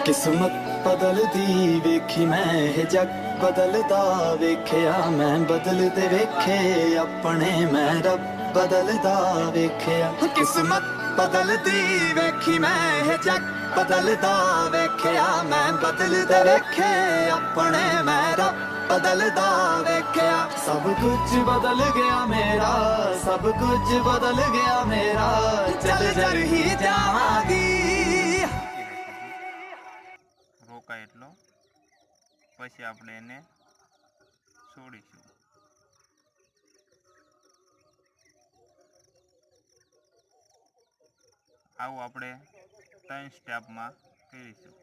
किस्मत बदलदी वेखी मैं जग बदलदा वेख्या मैं बदलदे वेखे अपने मैं रब बदलदा वेख्या किस्मत बदलदी वेखी मैं जग बदलदा वेख्या मैं बदलदे वेखे अपने मैं रब बदलदा वेख्या सब कुछ बदल गया मेरा सब कुछ बदल गया मेरा चल जर ही जावांगी રોકાય એટલો પછી આપણે એને છોડીશું। આવું આપણે 3 સ્ટેપમાં કરીશું।